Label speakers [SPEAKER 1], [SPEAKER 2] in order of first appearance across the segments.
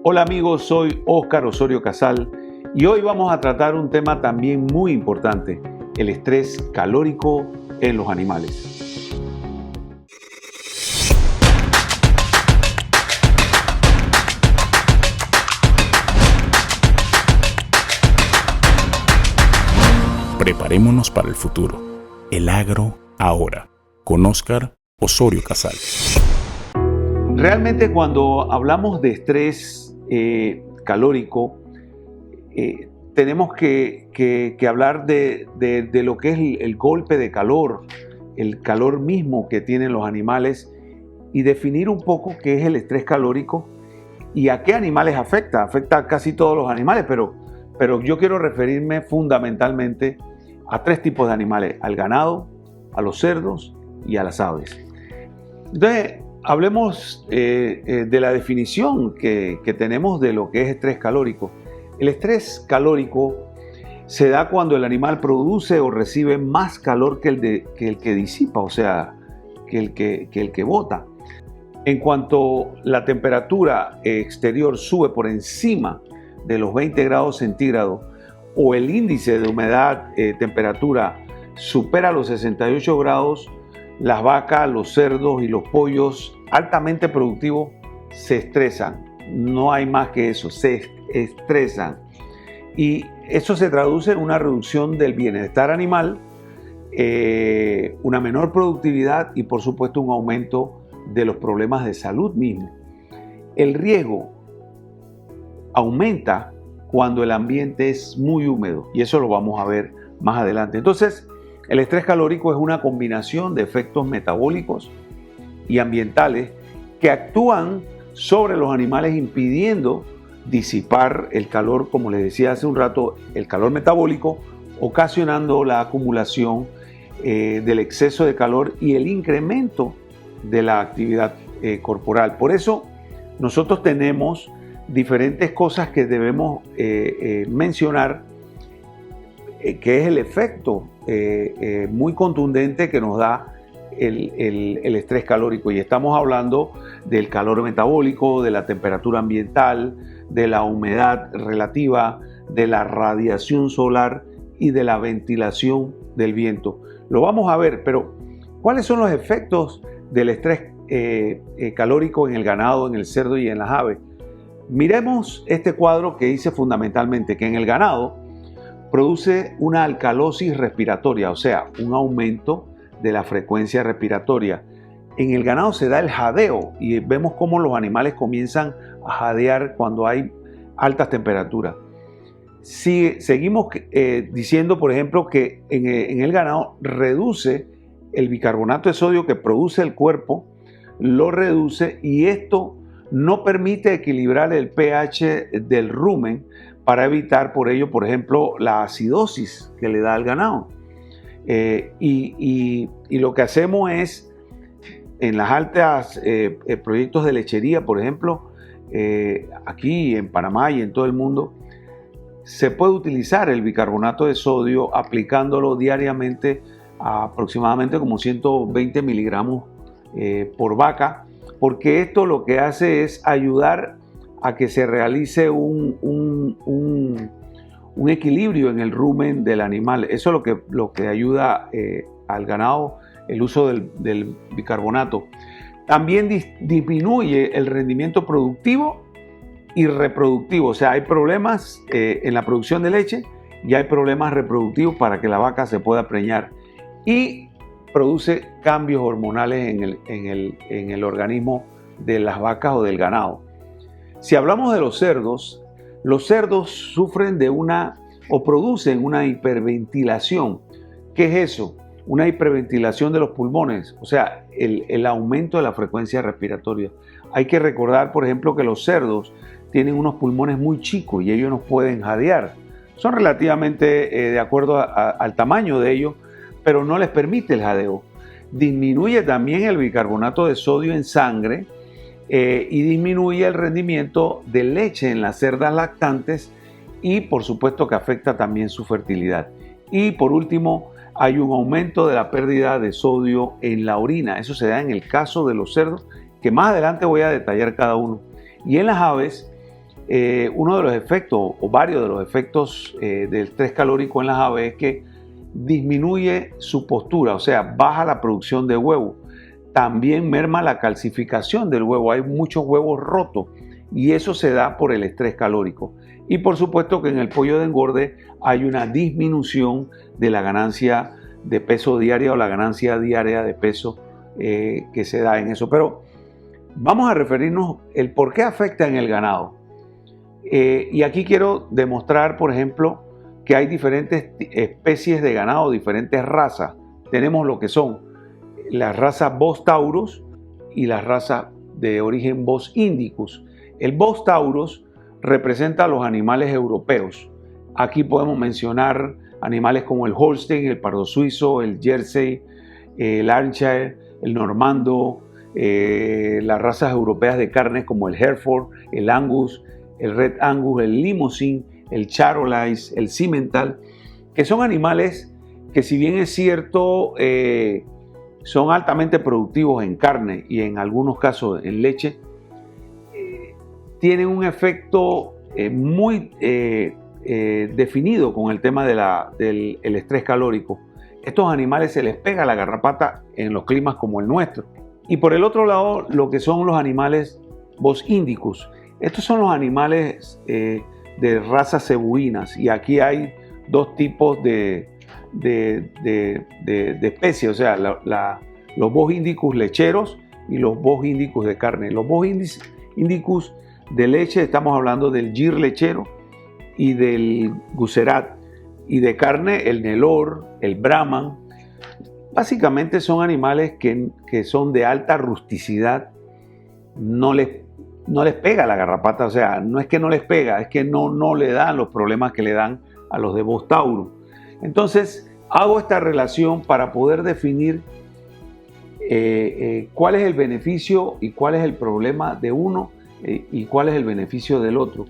[SPEAKER 1] Hola amigos, soy Óscar Osorio Casal y hoy vamos a tratar un tema también muy importante, el estrés calórico en los animales.
[SPEAKER 2] Preparémonos para el futuro. El agro ahora, con Óscar Osorio Casal.
[SPEAKER 1] Realmente cuando hablamos de estrés calórico, tenemos que hablar de lo que es el golpe de calor, el calor mismo que tienen los animales y definir un poco qué es el estrés calórico y a qué animales afecta. Afecta a casi todos los animales, pero yo quiero referirme fundamentalmente a tres tipos de animales: al ganado, a los cerdos y a las aves. Entonces, hablemos de la definición que tenemos de lo que es estrés calórico. El estrés calórico se da cuando el animal produce o recibe más calor que el que disipa, o sea, que el que bota. En cuanto la temperatura exterior sube por encima de los 20 grados centígrados o el índice de humedad, temperatura, supera los 68 grados, las vacas, los cerdos y los pollos altamente productivos se estresan. No hay más que eso, se estresan. Y eso se traduce en una reducción del bienestar animal, una menor productividad y por supuesto un aumento de los problemas de salud mismo. El riesgo aumenta cuando el ambiente es muy húmedo y eso lo vamos a ver más adelante. Entonces, el estrés calórico es una combinación de efectos metabólicos y ambientales que actúan sobre los animales impidiendo disipar el calor, como les decía hace un rato, el calor metabólico, ocasionando la acumulación del exceso de calor y el incremento de la actividad corporal. Por eso nosotros tenemos diferentes cosas que debemos mencionar, que es el efecto muy contundente que nos da el estrés calórico. Y estamos hablando del calor metabólico, de la temperatura ambiental, de la humedad relativa, de la radiación solar y de la ventilación del viento. Lo vamos a ver, pero ¿cuáles son los efectos del estrés calórico en el ganado, en el cerdo y en las aves? Miremos este cuadro que dice fundamentalmente que en el ganado produce una alcalosis respiratoria, o sea, un aumento de la frecuencia respiratoria. En el ganado se da el jadeo y vemos cómo los animales comienzan a jadear cuando hay altas temperaturas. Si seguimos diciendo, por ejemplo, que en el ganado reduce el bicarbonato de sodio que produce el cuerpo, lo reduce y esto no permite equilibrar el pH del rumen para evitar por ello, por ejemplo, la acidosis que le da al ganado. Y lo que hacemos es, en las altas proyectos de lechería, por ejemplo, aquí en Panamá y en todo el mundo, se puede utilizar el bicarbonato de sodio aplicándolo diariamente a aproximadamente como 120 miligramos por vaca, porque esto lo que hace es ayudar a que se realice un equilibrio en el rumen del animal. Eso es lo que ayuda al ganado, el uso del bicarbonato. También disminuye el rendimiento productivo y reproductivo. O sea, hay problemas en la producción de leche y hay problemas reproductivos para que la vaca se pueda preñar. Y produce cambios hormonales en el organismo de las vacas o del ganado. Si hablamos de los cerdos sufren o producen una hiperventilación. ¿Qué es eso? Una hiperventilación de los pulmones, o sea, el aumento de la frecuencia respiratoria. Hay que recordar, por ejemplo, que los cerdos tienen unos pulmones muy chicos y ellos no pueden jadear. Son relativamente de acuerdo al tamaño de ellos, pero no les permite el jadeo. Disminuye también el bicarbonato de sodio en sangre y disminuye el rendimiento de leche en las cerdas lactantes y por supuesto que afecta también su fertilidad. Y por último, hay un aumento de la pérdida de sodio en la orina. Eso se da en el caso de los cerdos, que más adelante voy a detallar cada uno. Y en las aves uno de los efectos o varios de los efectos del estrés calórico en las aves es que disminuye su postura, o sea, baja la producción de huevo. También merma la calcificación del huevo. Hay muchos huevos rotos y eso se da por el estrés calórico. Y por supuesto que en el pollo de engorde hay una disminución de la ganancia de peso diaria o la ganancia diaria de peso que se da en eso. Pero vamos a referirnos el por qué afecta en el ganado. Y aquí quiero demostrar, por ejemplo, que hay diferentes especies de ganado, diferentes razas. Tenemos lo que son las razas Bos taurus y las razas de origen Bos indicus. El Bos taurus representa a los animales europeos. Aquí podemos mencionar animales como el Holstein, el pardo suizo, el Jersey, el Ayrshire, el Normando, las razas europeas de carnes como el Hereford, el Angus, el Red Angus, el Limousin, el Charolais, el Simmental, que son animales que, si bien es cierto, son altamente productivos en carne y en algunos casos en leche, tienen un efecto muy definido con el tema del estrés calórico. Estos animales se les pega la garrapata en los climas como el nuestro. Y por el otro lado, lo que son los animales Bos indicus. Estos son los animales de razas cebuinas, y aquí hay dos tipos de especies, o sea, los Bos indicus lecheros y los Bos indicus de carne. Los Bos indicus de leche, estamos hablando del gir lechero y del gucerat, y de carne el Nelor, el Brahman. Básicamente son animales que son de alta rusticidad. No les pega la garrapata, o sea, no es que no les pega, es que no le dan los problemas que le dan a los de Bos taurus. Entonces hago esta relación para poder definir cuál es el beneficio y cuál es el problema de uno y cuál es el beneficio del otro.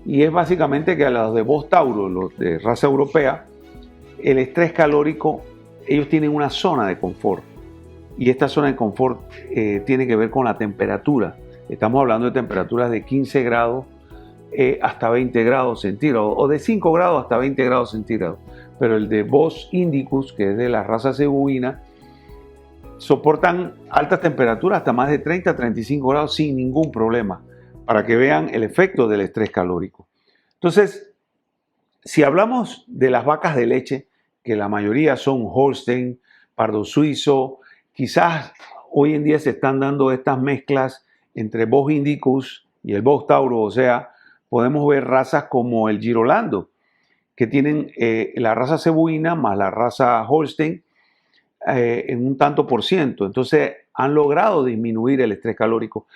[SPEAKER 1] Y es básicamente que a los de Bos taurus, los de raza europea, el estrés calórico, ellos tienen una zona de confort, y esta zona de confort tiene que ver con la temperatura. Estamos hablando de temperaturas de 15 grados hasta 20 grados centígrados, o de 5 grados hasta 20 grados centígrados. Pero el de Bos indicus, que es de la raza cebuina, soportan altas temperaturas hasta más de 30 a 35 grados sin ningún problema, para que vean el efecto del estrés calórico. Entonces, si hablamos de las vacas de leche, que la mayoría son Holstein, pardo suizo, quizás hoy en día se están dando estas mezclas entre Bos indicus y el Bos taurus, o sea, podemos ver razas como el Girolando, que tienen la raza cebuina más la raza Holstein en un tanto por ciento. Entonces han logrado disminuir el estrés calórico.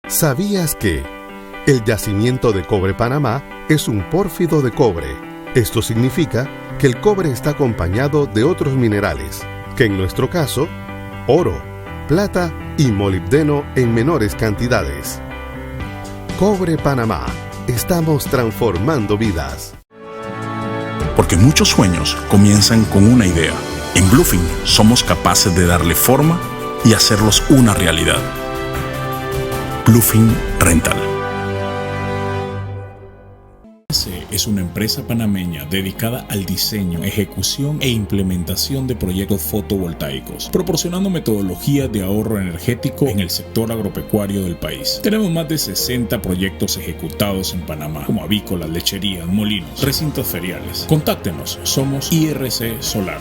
[SPEAKER 3] ¿Sabías que el yacimiento de cobre Panamá es un pórfido de cobre? Esto significa que el cobre está acompañado de otros minerales, que en nuestro caso, oro, plata y molibdeno en menores cantidades. Cobre Panamá. Estamos transformando vidas.
[SPEAKER 2] Porque muchos sueños comienzan con una idea. En Bluefin somos capaces de darle forma y hacerlos una realidad. Bluefin Rental. Es una empresa panameña dedicada al diseño, ejecución e implementación de proyectos fotovoltaicos, proporcionando metodologías de ahorro energético en el sector agropecuario del país. Tenemos más de 60 proyectos ejecutados en Panamá, como avícolas, lecherías, molinos, recintos feriales. Contáctenos, somos IRC Solar.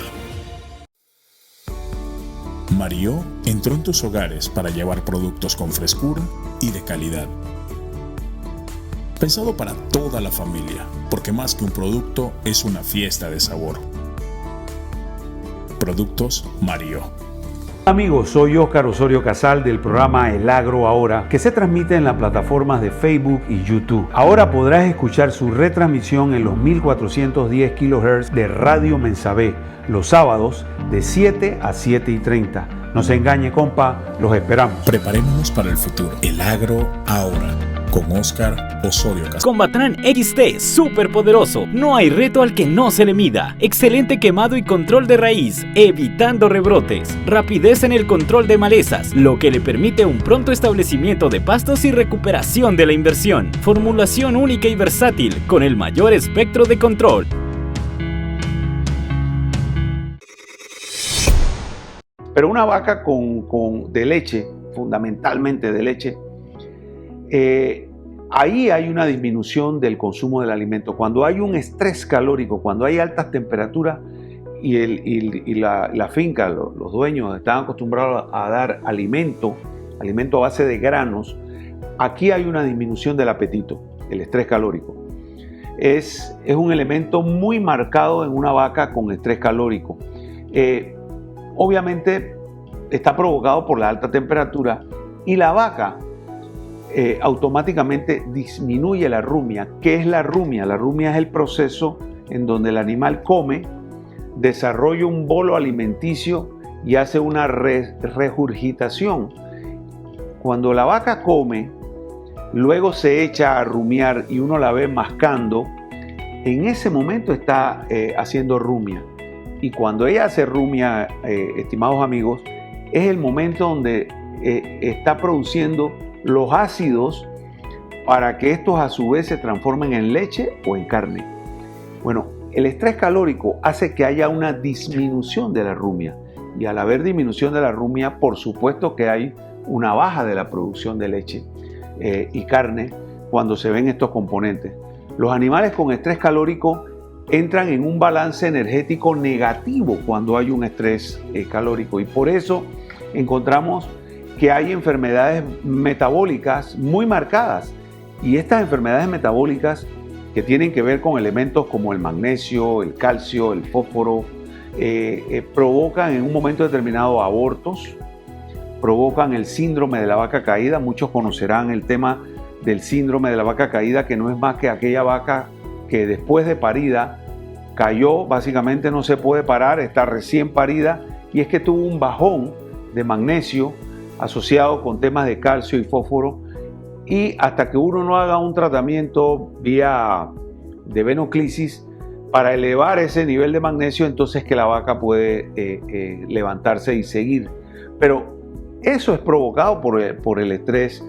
[SPEAKER 2] Mario entró en tus hogares para llevar productos con frescura y de calidad. Pensado para toda la familia, porque más que un producto es una fiesta de sabor. Productos Mario.
[SPEAKER 1] Amigos, soy Óscar Osorio Casal del programa El Agro Ahora, que se transmite en las plataformas de Facebook y YouTube. Ahora podrás escuchar su retransmisión en los 1410 kHz de Radio Mensabé, los sábados de 7 a 7:30. No se engañe, compa, los esperamos.
[SPEAKER 2] Preparémonos para el futuro. El Agro Ahora. con Oscar Osorio Castillo.
[SPEAKER 4] Con Batran XT, súper poderoso. No hay reto al que no se le mida. Excelente quemado y control de raíz, evitando rebrotes. Rapidez en el control de malezas, lo que le permite un pronto establecimiento de pastos y recuperación de la inversión. Formulación única y versátil, con el mayor espectro de control.
[SPEAKER 1] Pero una vaca de leche, fundamentalmente de leche, ahí hay una disminución del consumo del alimento. Cuando hay un estrés calórico, cuando hay altas temperaturas y la finca, los dueños están acostumbrados a dar alimento a base de granos, aquí hay una disminución del apetito, el estrés calórico. Es un elemento muy marcado en una vaca con estrés calórico. Obviamente está provocado por la alta temperatura y la vaca automáticamente disminuye la rumia. ¿Qué es la rumia? La rumia es el proceso en donde el animal come, desarrolla un bolo alimenticio y hace una regurgitación. Cuando la vaca come, luego se echa a rumiar y uno la ve mascando, en ese momento está haciendo rumia. Y cuando ella hace rumia, estimados amigos, es el momento donde está produciendo los ácidos para que estos a su vez se transformen en leche o en carne. Bueno, el estrés calórico hace que haya una disminución de la rumia. Y al haber disminución de la rumia, por supuesto que hay una baja de la producción de leche y carne cuando se ven estos componentes. Los animales con estrés calórico entran en un balance energético negativo cuando hay un estrés calórico, y por eso encontramos que hay enfermedades metabólicas muy marcadas, y estas enfermedades metabólicas que tienen que ver con elementos como el magnesio, el calcio, el fósforo, provocan en un momento determinado abortos, provocan el síndrome de la vaca caída. Muchos conocerán el tema del síndrome de la vaca caída, que no es más que aquella vaca que después de parida cayó, básicamente no se puede parar, está recién parida, y es que tuvo un bajón de magnesio asociado con temas de calcio y fósforo, y hasta que uno no haga un tratamiento vía de venoclisis para elevar ese nivel de magnesio, entonces que la vaca puede levantarse y seguir. Pero eso es provocado por el estrés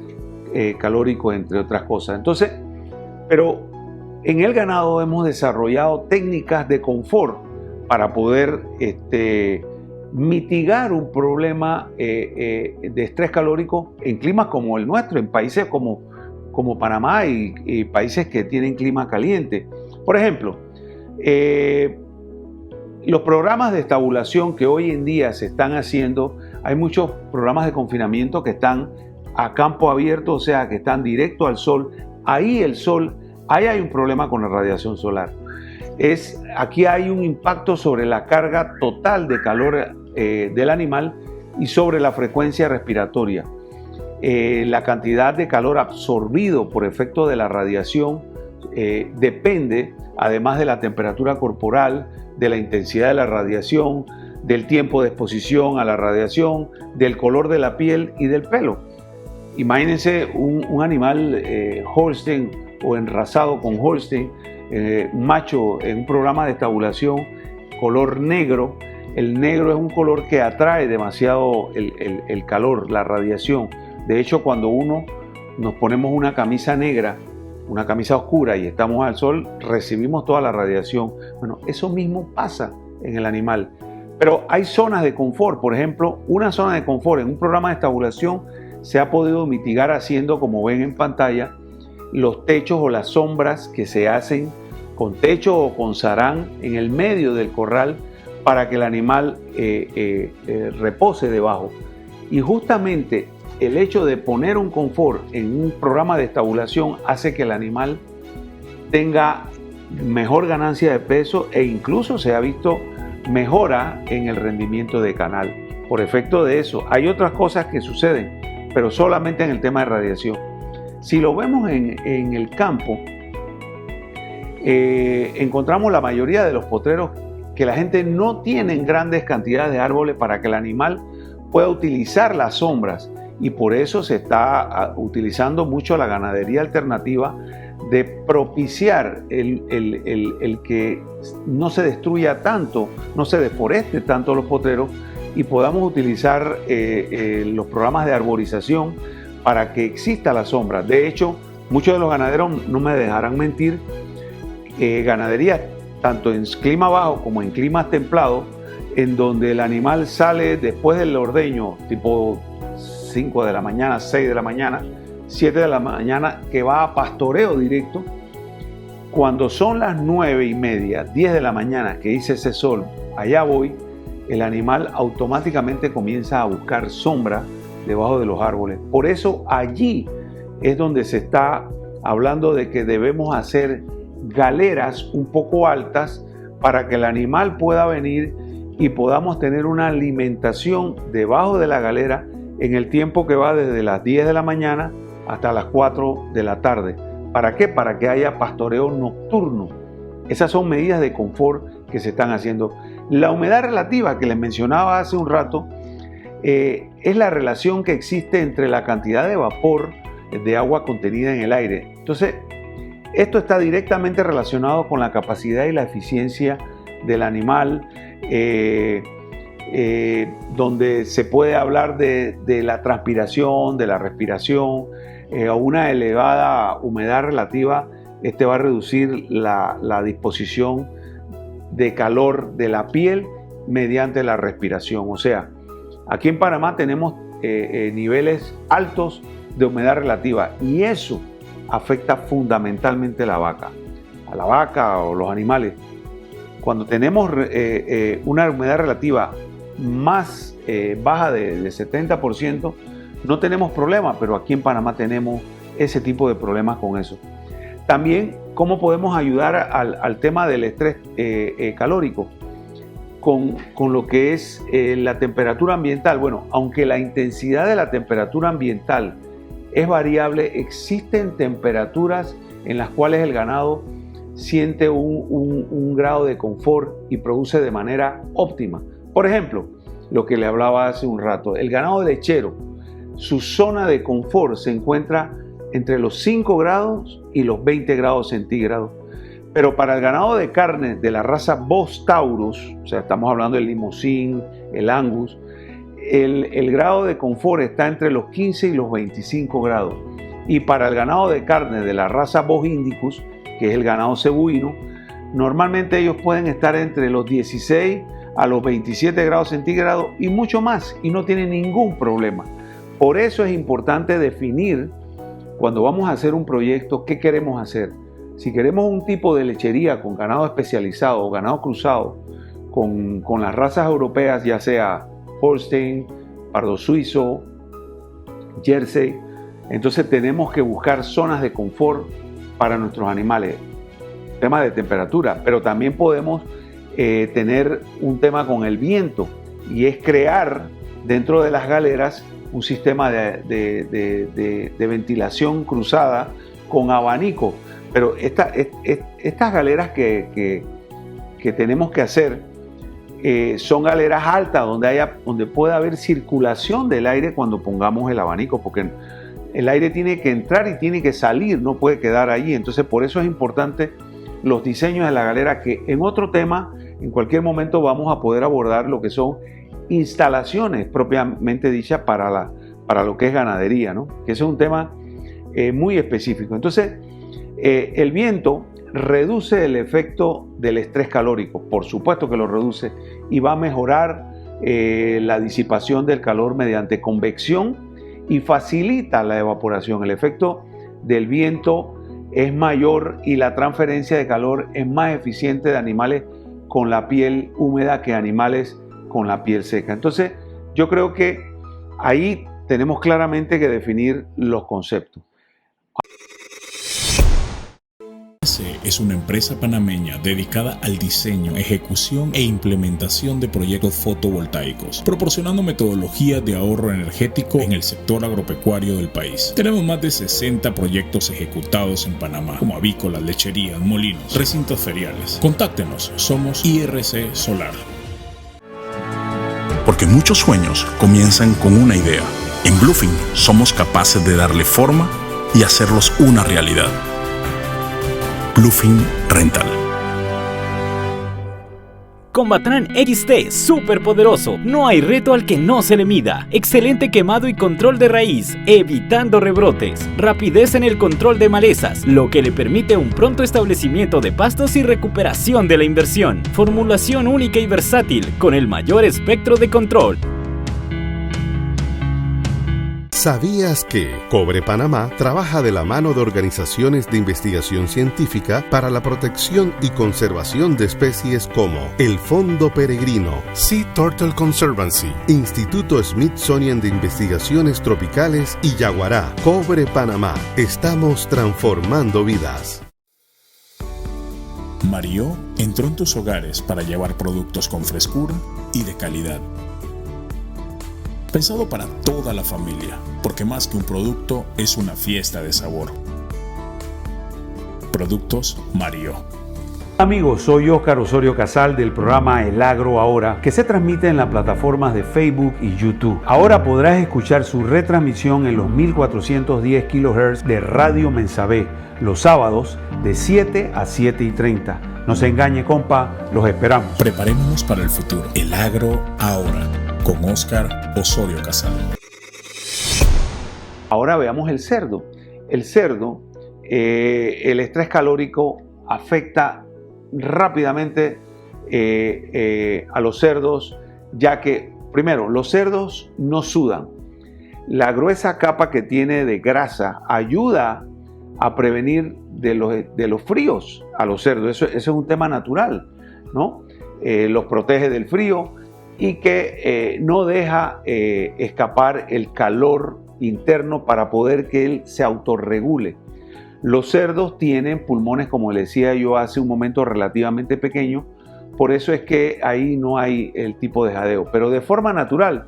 [SPEAKER 1] calórico, entre otras cosas. Entonces, pero en el ganado hemos desarrollado técnicas de confort para poder mitigar un problema de estrés calórico en climas como el nuestro, en países como Panamá y países que tienen clima caliente. Por ejemplo, los programas de estabulación que hoy en día se están haciendo, hay muchos programas de confinamiento que están a campo abierto, o sea, que están directo al sol. Ahí el sol, ahí hay un problema con la radiación solar. Aquí hay un impacto sobre la carga total de calor del animal y sobre la frecuencia respiratoria. La cantidad de calor absorbido por efecto de la radiación depende, además de la temperatura corporal, de la intensidad de la radiación, del tiempo de exposición a la radiación, del color de la piel y del pelo. Imagínense un animal Holstein o enrasado con Holstein, macho en un programa de estabulación, color negro. El negro es un color que atrae demasiado el calor, la radiación. De hecho, cuando nos ponemos una camisa negra, una camisa oscura y estamos al sol, recibimos toda la radiación. Bueno, eso mismo pasa en el animal. Pero hay zonas de confort. Por ejemplo, una zona de confort en un programa de estabulación se ha podido mitigar haciendo, como ven en pantalla, los techos o las sombras que se hacen con techo o con sarán en el medio del corral para que el animal repose debajo. Y justamente el hecho de poner un confort en un programa de estabulación hace que el animal tenga mejor ganancia de peso e incluso se ha visto mejora en el rendimiento de canal por efecto de eso. Hay otras cosas que suceden, pero solamente en el tema de radiación. Si lo vemos en el campo, encontramos la mayoría de los potreros que la gente no tiene grandes cantidades de árboles para que el animal pueda utilizar las sombras. y por eso se está utilizando mucho la ganadería alternativa de propiciar el que no se destruya tanto, no se deforeste tanto los potreros y podamos utilizar los programas de arborización para que exista la sombra. De hecho, muchos de los ganaderos no me dejarán mentir, ganaderías tanto en clima bajo como en climas templados, en donde el animal sale después del ordeño, tipo 5 de la mañana, 6 de la mañana, 7 de la mañana, que va a pastoreo directo. Cuando son las 9:30, 10 de la mañana, que dice ese sol, allá voy, el animal automáticamente comienza a buscar sombra debajo de los árboles. Por eso allí es donde se está hablando de que debemos hacer galeras un poco altas para que el animal pueda venir y podamos tener una alimentación debajo de la galera en el tiempo que va desde las 10 de la mañana hasta las 4 de la tarde. ¿Para qué? Para que haya pastoreo nocturno. Esas son medidas de confort que se están haciendo. La humedad relativa que les mencionaba hace un rato es la relación que existe entre la cantidad de vapor de agua contenida en el aire. Entonces, esto está directamente relacionado con la capacidad y la eficiencia del animal, donde se puede hablar de la transpiración, de la respiración. A una elevada humedad relativa, va a reducir la disposición de calor de la piel mediante la respiración. O sea, aquí en Panamá tenemos niveles altos de humedad relativa y eso afecta fundamentalmente a la vaca o los animales. Cuando tenemos una humedad relativa más baja de 70%, no tenemos problema, pero aquí en Panamá tenemos ese tipo de problemas con eso. También, ¿cómo podemos ayudar al tema del estrés calórico? Con lo que es la temperatura ambiental. Bueno, aunque la intensidad de la temperatura ambiental es variable, existen temperaturas en las cuales el ganado siente un grado de confort y produce de manera óptima. Por ejemplo, lo que le hablaba hace un rato, el ganado lechero, su zona de confort se encuentra entre los 5 grados y los 20 grados centígrados. Pero para el ganado de carne de la raza Bos Taurus, o sea, estamos hablando del Limousin, el Angus, el grado de confort está entre los 15 y los 25 grados. Y para el ganado de carne de la raza Bos Indicus, que es el ganado cebuino, normalmente ellos pueden estar entre los 16 a los 27 grados centígrados y mucho más, y no tienen ningún problema. Por eso es importante definir, cuando vamos a hacer un proyecto, qué queremos hacer. Si queremos un tipo de lechería con ganado especializado o ganado cruzado con las razas europeas, ya sea Holstein, Pardo Suizo, Jersey, entonces tenemos que buscar zonas de confort para nuestros animales. Tema de temperatura, pero también podemos tener un tema con el viento y es crear dentro de las galeras un sistema de ventilación cruzada con abanico. Pero estas galeras que tenemos que hacer son galeras altas donde pueda haber circulación del aire cuando pongamos el abanico, porque el aire tiene que entrar y tiene que salir, no puede quedar allí. Entonces, por eso es importante los diseños de la galera, que en otro tema, en cualquier momento vamos a poder abordar lo que son instalaciones propiamente dichas para lo que es ganadería, ¿no? Que ese es un tema muy específico. Entonces, el viento reduce el efecto del estrés calórico, por supuesto que lo reduce, y va a mejorar la disipación del calor mediante convección y facilita la evaporación. El efecto del viento es mayor y la transferencia de calor es más eficiente de animales con la piel húmeda que animales con la piel seca. Entonces, yo creo que ahí tenemos claramente que definir los conceptos.
[SPEAKER 2] Es una empresa panameña dedicada al diseño, ejecución e implementación de proyectos fotovoltaicos, proporcionando metodologías de ahorro energético en el sector agropecuario del país. Tenemos más de 60 proyectos ejecutados en Panamá, como avícolas, lecherías, molinos, recintos feriales. Contáctenos, somos IRC Solar.
[SPEAKER 5] Porque muchos sueños comienzan con una idea.
[SPEAKER 2] En Bluefin somos capaces de darle forma y hacerlos una realidad. Bluefin Rental.
[SPEAKER 4] Combatran XT súper poderoso. No hay reto al que no se le mida. Excelente quemado y control de raíz, evitando rebrotes. Rapidez en el control de malezas, lo que le permite un pronto establecimiento de pastos y recuperación de la inversión. Formulación única y versátil, con el mayor espectro de control.
[SPEAKER 3] ¿Sabías que Cobre Panamá trabaja de la mano de organizaciones de investigación científica para la protección y conservación de especies como el Fondo Peregrino, Sea Turtle Conservancy, Instituto Smithsonian de Investigaciones Tropicales y Yaguará? Cobre Panamá, estamos transformando vidas.
[SPEAKER 2] Mario entró en tus hogares para llevar productos con frescura y de calidad. Pensado para toda la familia, porque más que un producto es una fiesta de sabor. Productos Mario.
[SPEAKER 1] Amigos, soy Óscar Osorio Casal del programa El Agro Ahora, que se transmite en las plataformas de Facebook y YouTube. Ahora podrás escuchar su retransmisión en los 1410 kHz de Radio Mensabé, los sábados de 7 a 7:30. No se engañe, compa, los esperamos.
[SPEAKER 2] Preparémonos para el futuro. El Agro Ahora, con Óscar Osorio Casal.
[SPEAKER 1] Ahora veamos el cerdo. El cerdo, el estrés calórico afecta rápidamente a los cerdos, ya que, primero, los cerdos no sudan. La gruesa capa que tiene de grasa ayuda a prevenir de los fríos a los cerdos. Eso es un tema natural, ¿no? Los protege del frío y que no deja escapar el calor interno para poder que él se autorregule. Los cerdos tienen pulmones, como le decía yo hace un momento, relativamente pequeños, por eso es que ahí no hay el tipo de jadeo. Pero de forma natural,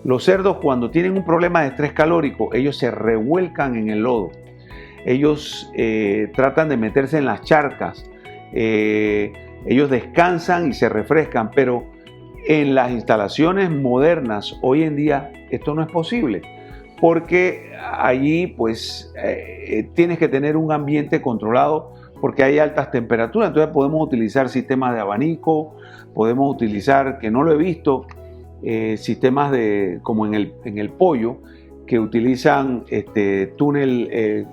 [SPEAKER 1] los cerdos, cuando tienen un problema de estrés calórico, ellos se revuelcan en el lodo. Ellos tratan de meterse en las charcas, ellos descansan y se refrescan, pero en las instalaciones modernas hoy en día esto no es posible, porque allí pues tienes que tener un ambiente controlado porque hay altas temperaturas. Entonces podemos utilizar sistemas de abanico, podemos utilizar, que no lo he visto, sistemas como en el pollo, que utilizan túnel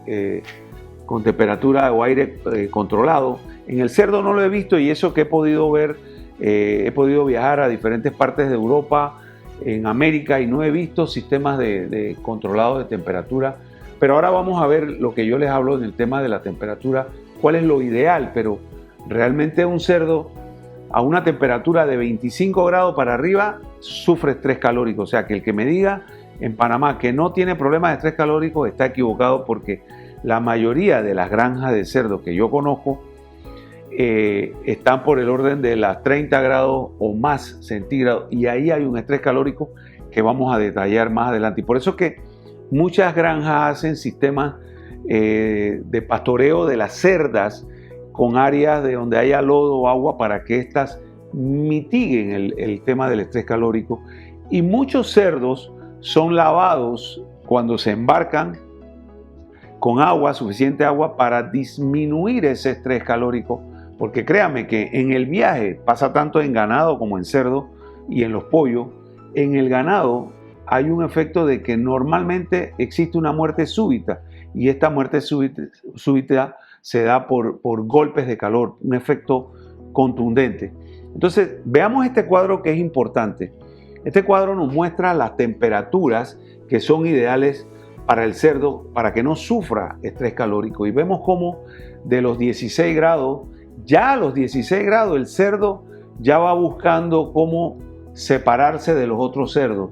[SPEAKER 1] con temperatura o aire controlado. En el cerdo no lo he visto, y eso que he podido ver, he podido viajar a diferentes partes de Europa, en América, y no he visto sistemas de controlado de temperatura. Pero ahora vamos a ver lo que yo les hablo en el tema de la temperatura, cuál es lo ideal. Pero realmente un cerdo a una temperatura de 25 grados para arriba sufre estrés calórico. O sea que el que me diga en Panamá que no tiene problemas de estrés calórico está equivocado, porque la mayoría de las granjas de cerdo que yo conozco están por el orden de las 30 grados o más centígrados, y ahí hay un estrés calórico que vamos a detallar más adelante. Y por eso es que muchas granjas hacen sistemas de pastoreo de las cerdas con áreas de donde haya lodo o agua para que éstas mitiguen el tema del estrés calórico. Y muchos cerdos son lavados cuando se embarcan con agua, suficiente agua, para disminuir ese estrés calórico, porque créame que en el viaje pasa tanto en ganado como en cerdo y en los pollos. En el ganado hay un efecto de que normalmente existe una muerte súbita, y esta muerte súbita se da por golpes de calor, un efecto contundente. Entonces veamos este cuadro, que es importante. Este cuadro nos muestra las temperaturas que son ideales para el cerdo para que no sufra estrés calórico, y vemos cómo de los 16 grados, ya a los 16 grados el cerdo ya va buscando cómo separarse de los otros cerdos,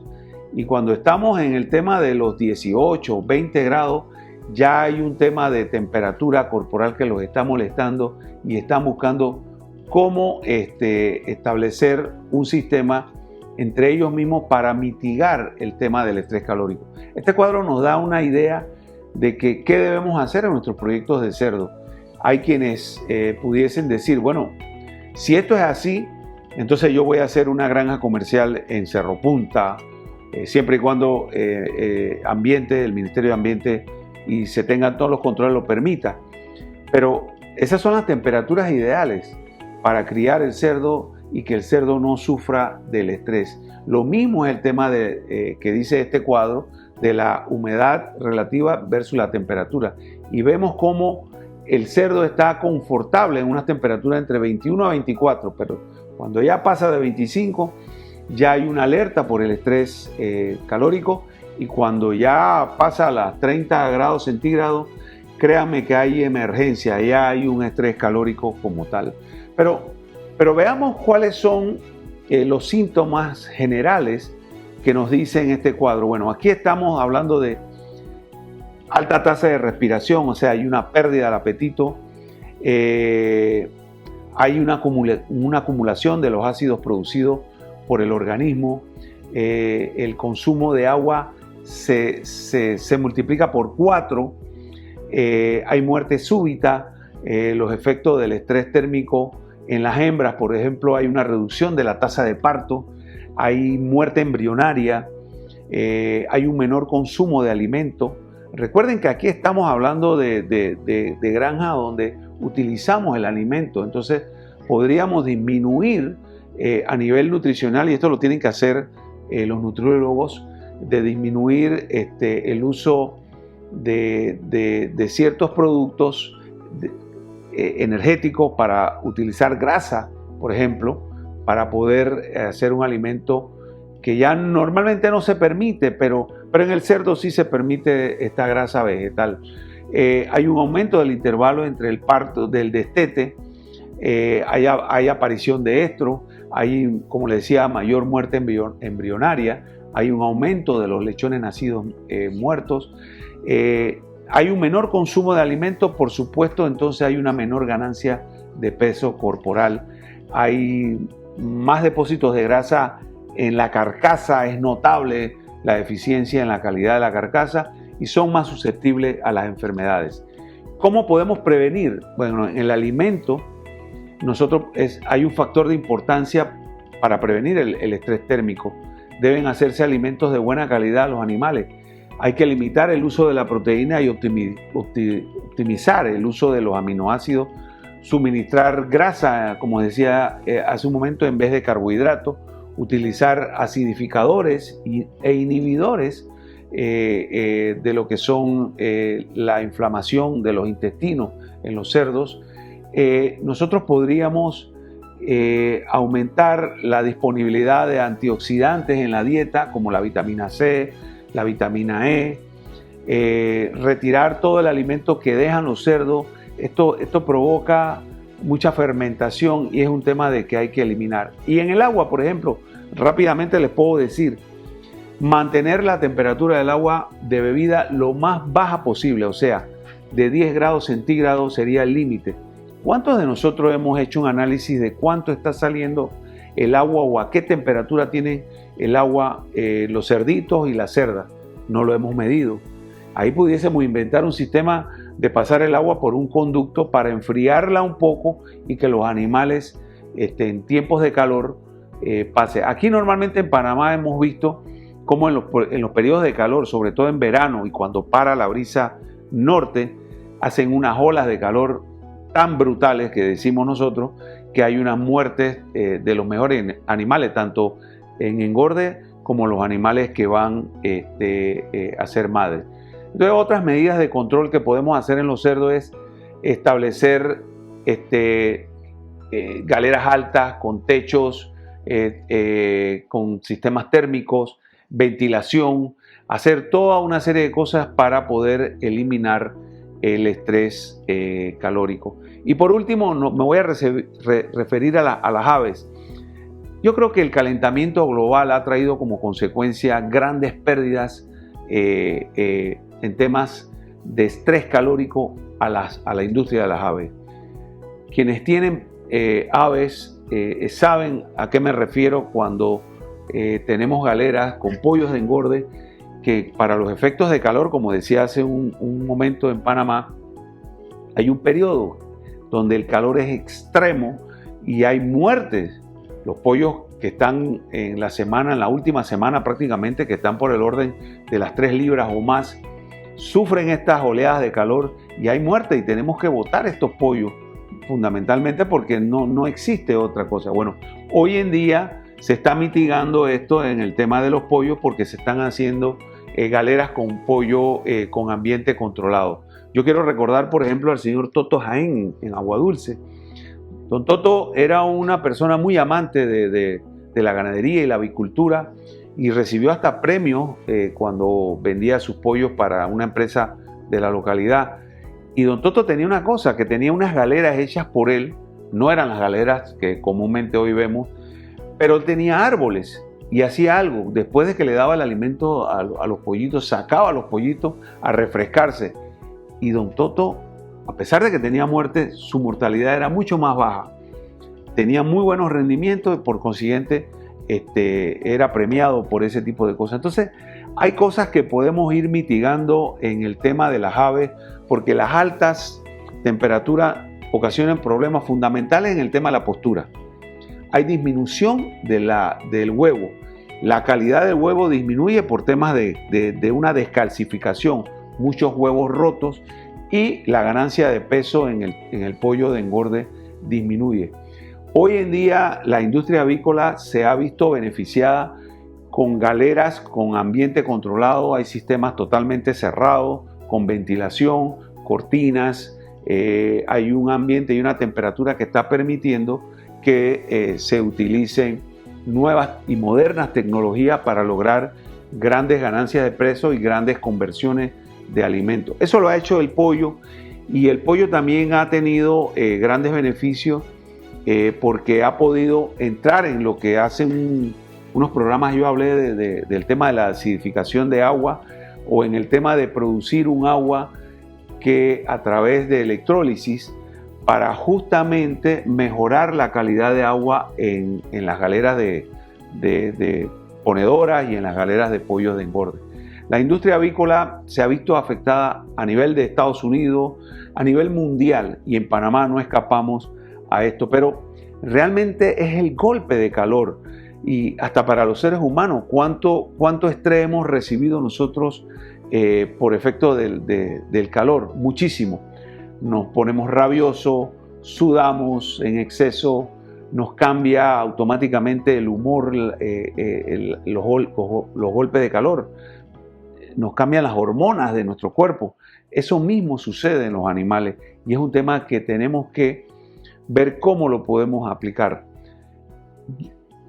[SPEAKER 1] y cuando estamos en el tema de los 18 o 20 grados ya hay un tema de temperatura corporal que los está molestando, y están buscando cómo establecer un sistema entre ellos mismos para mitigar el tema del estrés calórico. Este cuadro nos da una idea de qué debemos hacer en nuestros proyectos de cerdo. Hay quienes pudiesen decir, bueno, si esto es así, entonces yo voy a hacer una granja comercial en Cerro Punta siempre y cuando el Ministerio de Ambiente y se tengan todos los controles lo permita. Pero esas son las temperaturas ideales para criar el cerdo y que el cerdo no sufra del estrés. Lo mismo es el tema que dice este cuadro de la humedad relativa versus la temperatura. Y vemos cómo el cerdo está confortable en una temperatura entre 21 a 24, pero cuando ya pasa de 25, ya hay una alerta por el estrés calórico, y cuando ya pasa a las 30 grados centígrados, créanme que hay emergencia, ya hay un estrés calórico como tal. Pero veamos cuáles son los síntomas generales que nos dicen este cuadro. Bueno, aquí estamos hablando de alta tasa de respiración, o sea, hay una pérdida del apetito, hay una acumulación de los ácidos producidos por el organismo, el consumo de agua se multiplica por 4, hay muerte súbita, los efectos del estrés térmico en las hembras, por ejemplo, hay una reducción de la tasa de parto, hay muerte embrionaria, hay un menor consumo de alimento. Recuerden que aquí estamos hablando de granja donde utilizamos el alimento, entonces podríamos disminuir a nivel nutricional, y esto lo tienen que hacer los nutriólogos, de disminuir el uso de ciertos productos energéticos para utilizar grasa, por ejemplo, para poder hacer un alimento que ya normalmente no se permite, pero en el cerdo sí se permite esta grasa vegetal. Hay un aumento del intervalo entre el parto del destete, hay aparición de estro, hay, como les decía, mayor muerte embrionaria, hay un aumento de los lechones nacidos muertos, hay un menor consumo de alimentos, por supuesto, entonces hay una menor ganancia de peso corporal, hay más depósitos de grasa en la carcasa, es notable la deficiencia en la calidad de la carcasa y son más susceptibles a las enfermedades. ¿Cómo podemos prevenir? Bueno, en el alimento hay un factor de importancia para prevenir el estrés térmico. Deben hacerse alimentos de buena calidad a los animales. Hay que limitar el uso de la proteína y optimizar el uso de los aminoácidos, suministrar grasa, como decía hace un momento, en vez de carbohidratos, utilizar acidificadores e inhibidores de lo que son la inflamación de los intestinos en los cerdos. Nosotros podríamos aumentar la disponibilidad de antioxidantes en la dieta, como la vitamina C, la vitamina E, retirar todo el alimento que dejan los cerdos. Esto provoca mucha fermentación y es un tema de que hay que eliminar. Y en el agua, por ejemplo, rápidamente les puedo decir, mantener la temperatura del agua de bebida lo más baja posible, o sea, de 10 grados centígrados sería el límite. ¿Cuántos de nosotros hemos hecho un análisis de cuánto está saliendo el agua o a qué temperatura tiene el agua los cerditos y la cerda? No lo hemos medido. Ahí pudiésemos inventar un sistema de pasar el agua por un conducto para enfriarla un poco y que los animales en tiempos de calor pase. Aquí normalmente en Panamá hemos visto cómo en los periodos de calor, sobre todo en verano y cuando para la brisa norte, hacen unas olas de calor tan brutales que decimos nosotros que hay unas muertes de los mejores animales, tanto en engorde como los animales que van a ser madres. Entonces, otras medidas de control que podemos hacer en los cerdos es establecer galeras altas con techos, con sistemas térmicos, ventilación, hacer toda una serie de cosas para poder eliminar el estrés calórico. Y por último, me voy a referir a las aves. Yo creo que el calentamiento global ha traído como consecuencia grandes pérdidas en temas de estrés calórico a la industria de las aves. Quienes tienen aves saben a qué me refiero cuando tenemos galeras con pollos de engorde que para los efectos de calor, como decía hace un momento en Panamá, hay un periodo donde el calor es extremo y hay muertes. Los pollos que están en la última semana prácticamente, que están por el orden de las 3 libras o más, sufren estas oleadas de calor y hay muerte y tenemos que botar estos pollos fundamentalmente porque no existe otra cosa. Bueno, hoy en día se está mitigando esto en el tema de los pollos porque se están haciendo galeras con pollo con ambiente controlado. Yo quiero recordar, por ejemplo, al señor Toto Jaén en Aguadulce. Don Toto era una persona muy amante de la ganadería y la avicultura y recibió hasta premios cuando vendía sus pollos para una empresa de la localidad. Y don Toto tenía una cosa, que tenía unas galeras hechas por él, no eran las galeras que comúnmente hoy vemos, pero él tenía árboles y hacía algo. Después de que le daba el alimento a los pollitos, sacaba a los pollitos a refrescarse. Y don Toto, a pesar de que tenía muerte, su mortalidad era mucho más baja. Tenía muy buenos rendimientos y por consiguiente era premiado por ese tipo de cosas. Entonces, hay cosas que podemos ir mitigando en el tema de las aves, porque las altas temperaturas ocasionan problemas fundamentales en el tema de la postura. Hay disminución del huevo. La calidad del huevo disminuye por temas de una descalcificación, muchos huevos rotos, y la ganancia de peso en el pollo de engorde disminuye. Hoy en día la industria avícola se ha visto beneficiada con galeras con ambiente controlado. Hay sistemas totalmente cerrados, con ventilación, cortinas. Hay un ambiente y una temperatura que está permitiendo que se utilicen nuevas y modernas tecnologías para lograr grandes ganancias de peso y grandes conversiones de alimentos. Eso lo ha hecho el pollo, y el pollo también ha tenido grandes beneficios porque ha podido entrar en lo que hacen unos programas. Yo hablé del tema de la acidificación de agua, o en el tema de producir un agua que a través de electrólisis, para justamente mejorar la calidad de agua en las galeras de ponedoras y en las galeras de pollos de engorde. La industria avícola se ha visto afectada a nivel de Estados Unidos, a nivel mundial, y en Panamá no escapamos a esto, pero realmente es el golpe de calor, y hasta para los seres humanos, cuánto estrés hemos recibido nosotros por efecto del calor, muchísimo. Nos ponemos rabiosos, sudamos en exceso, nos cambia automáticamente el humor, los golpes de calor, nos cambian las hormonas de nuestro cuerpo. Eso mismo sucede en los animales y es un tema que tenemos que ver cómo lo podemos aplicar.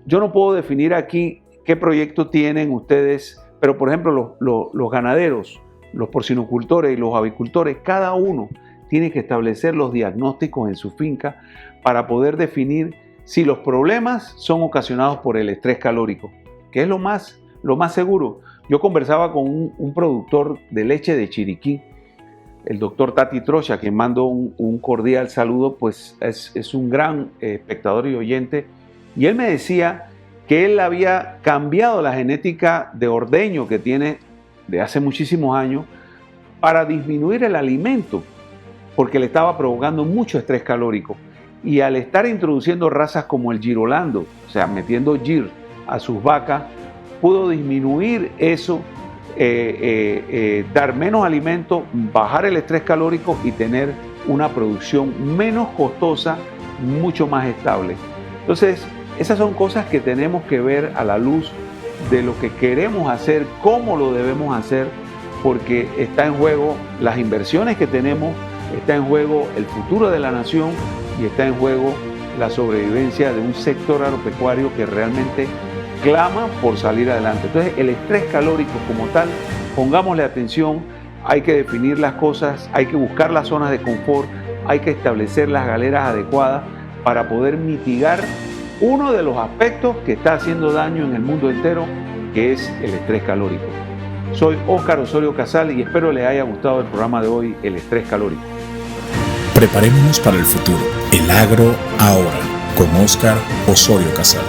[SPEAKER 1] Yo no puedo definir aquí qué proyecto tienen ustedes, pero por ejemplo los ganaderos, los porcinocultores y los avicultores, cada uno tiene que establecer los diagnósticos en su finca para poder definir si los problemas son ocasionados por el estrés calórico, que es lo más seguro. Yo conversaba con un productor de leche de Chiriquí, el doctor Tati Trocha, quien mando un cordial saludo, pues es un gran espectador y oyente, y él me decía que él había cambiado la genética de ordeño que tiene de hace muchísimos años para disminuir el alimento, porque le estaba provocando mucho estrés calórico. Y al estar introduciendo razas como el Girolando, o sea, metiendo gir a sus vacas, pudo disminuir eso, dar menos alimento, bajar el estrés calórico y tener una producción menos costosa, mucho más estable. Entonces, esas son cosas que tenemos que ver a la luz de lo que queremos hacer, cómo lo debemos hacer, porque está en juego las inversiones que tenemos, está en juego el futuro de la nación y está en juego la sobrevivencia de un sector agropecuario que realmente clama por salir adelante. Entonces, el estrés calórico como tal, pongámosle atención, hay que definir las cosas, hay que buscar las zonas de confort, hay que establecer las galeras adecuadas para poder mitigar uno de los aspectos que está haciendo daño en el mundo entero, que es el estrés calórico. Soy Óscar Osorio Casal y espero les haya gustado el programa de hoy, el estrés calórico.
[SPEAKER 2] Preparémonos para el futuro. El agro ahora, con Óscar Osorio Casal.